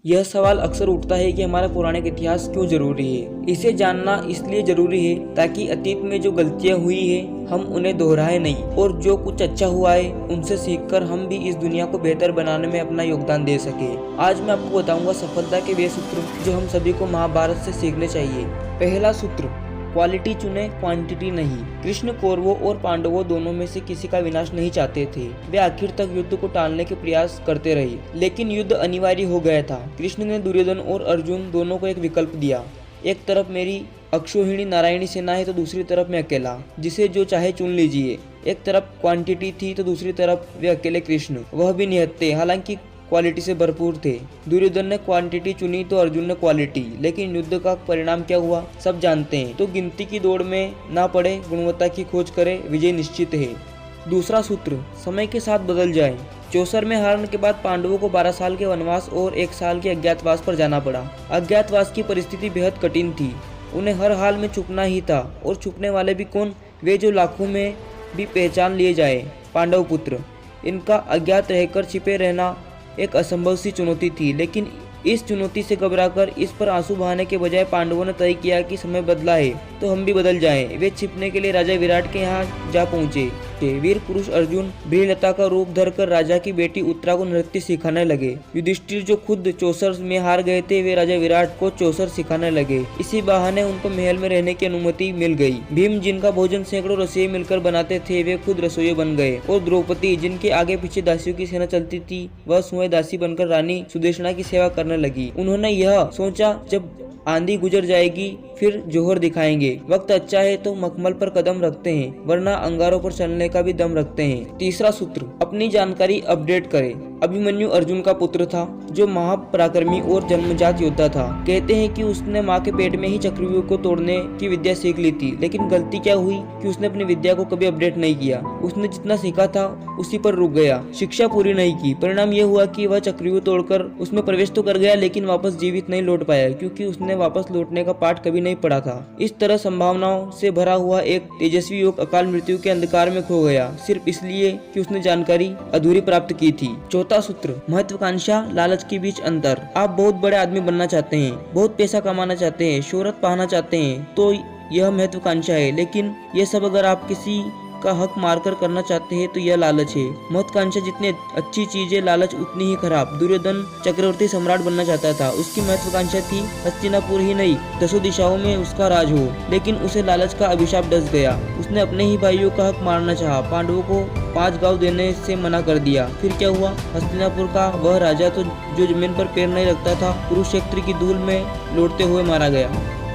यह सवाल अक्सर उठता है कि हमारा पौराणिक इतिहास क्यों जरूरी है। इसे जानना इसलिए जरूरी है ताकि अतीत में जो गलतियां हुई है हम उन्हें दोहराए नहीं, और जो कुछ अच्छा हुआ है उनसे सीखकर हम भी इस दुनिया को बेहतर बनाने में अपना योगदान दे सके। आज मैं आपको बताऊंगा सफलता के वे सूत्र जो हम सभी को महाभारत से सीखने चाहिए। पहला सूत्र, क्वालिटी चुने, क्वांटिटी नहीं। कृष्ण कौरवों और पांडवों दोनों में से किसी का विनाश नहीं चाहते थे। वे आखिर तक युद्ध को टालने के प्रयास करते रहे, लेकिन युद्ध अनिवार्य हो गया था। कृष्ण ने दुर्योधन और अर्जुन दोनों को एक विकल्प दिया। एक तरफ मेरी अक्षौहिणी नारायणी सेना है तो दूसरी तरफ मैं अकेला, जिसे जो चाहे चुन लीजिए। एक तरफ क्वांटिटी थी तो दूसरी तरफ वे अकेले कृष्ण, वह भी निहत्थे, हालांकि क्वालिटी से भरपूर थे। दुर्योधन ने क्वांटिटी चुनी तो अर्जुन ने क्वालिटी, लेकिन युद्ध का परिणाम क्या हुआ सब जानते हैं। तो गिनती की दौड़ में ना पड़े, गुणवत्ता की खोज करे, विजय निश्चित है। दूसरा सूत्र, समय के साथ बदल जाए। चौसर में हारने के बाद पांडवों को 12 साल के वनवास और 1 साल के अज्ञातवास पर जाना पड़ा। अज्ञातवास की परिस्थिति बेहद कठिन थी। उन्हें हर हाल में छुपना ही था, और छुपने वाले भी कौन? वे जो लाखों में भी पहचान लिए जाए, पांडव पुत्र। इनका अज्ञात रहकर छिपे रहना एक असंभव सी चुनौती थी, लेकिन इस चुनौती से घबराकर इस पर आंसू बहाने के बजाय पांडवों ने तय किया कि समय बदला है तो हम भी बदल जाएं। वे छिपने के लिए राजा विराट के यहाँ जा पहुंचे। वीर पुरुष अर्जुन भीलता का रूप धरकर राजा की बेटी उत्तरा को नृत्य सिखाने लगे। युधिष्ठिर जो खुद चौसर में हार गए थे, वे राजा विराट को चौसर सिखाने लगे। इसी बहाने उनको महल में रहने की अनुमति मिल गई। भीम जिनका भोजन सैकड़ों रसोई मिलकर बनाते थे, वे खुद रसोई बन गए। और द्रौपदी जिनके आगे पीछे दासियों की सेना चलती थी, वह स्वयं दासी बनकर रानी सुदेशना की सेवा करने लगी। उन्होंने यह सोचा जब आंधी गुजर जाएगी फिर जोहर दिखाएंगे। वक्त अच्छा है तो मखमल पर कदम रखते हैं, वरना अंगारों पर चलने का भी दम रखते हैं। तीसरा सूत्र, अपनी जानकारी अपडेट करें। अभिमन्यु अर्जुन का पुत्र था, जो महापराक्रमी और जन्मजात योद्धा था। कहते हैं कि उसने माँ के पेट में ही चक्रव्यूह को तोड़ने की विद्या सीख ली थी, लेकिन गलती क्या हुई कि उसने अपनी विद्या को कभी अपडेट नहीं किया। उसने जितना सीखा था उसी पर रुक गया, शिक्षा पूरी नहीं की। परिणाम यह हुआ कि वह चक्रव्यूह तोड़कर उसमें प्रवेश तो कर गया, लेकिन वापस जीवित नहीं लौट पाया, क्योंकि उसने वापस लौटने का पाठ कभी नहीं पढ़ा था। इस तरह संभावनाओं से भरा हुआ एक तेजस्वी युवक अकाल मृत्यु के अंधकार में खो गया, सिर्फ इसलिए कि उसने जानकारी अधूरी प्राप्त की थी। चौथा सूत्र, महत्वाकांक्षा लालच के बीच अंतर। आप बहुत बड़े आदमी बनना चाहते हैं, बहुत पैसा कमाना चाहते हैं, शोहरत पाना चाहते हैं, तो यह महत्वाकांक्षा है। लेकिन यह सब अगर आप किसी का हक मारकर करना चाहते हैं तो यह लालच है। महत्वाकांक्षा जितनी अच्छी चीज है, लालच उतनी ही खराब। दुर्योधन चक्रवर्ती सम्राट बनना चाहता था। उसकी महत्वाकांक्षा थी हस्तिनापुर ही नहीं, 10 दिशाओं में उसका राज हो, लेकिन उसे लालच का अभिशाप डस गया। उसने अपने ही भाइयों का हक मारना चाहा, पांडवों को 5 गांव देने से मना कर दिया। फिर क्या हुआ? हस्तिनापुर का वह राजा तो जो जमीन पर पैर नहीं रखता था, कुरुक्षेत्र की धूल में लौटते हुए मारा गया।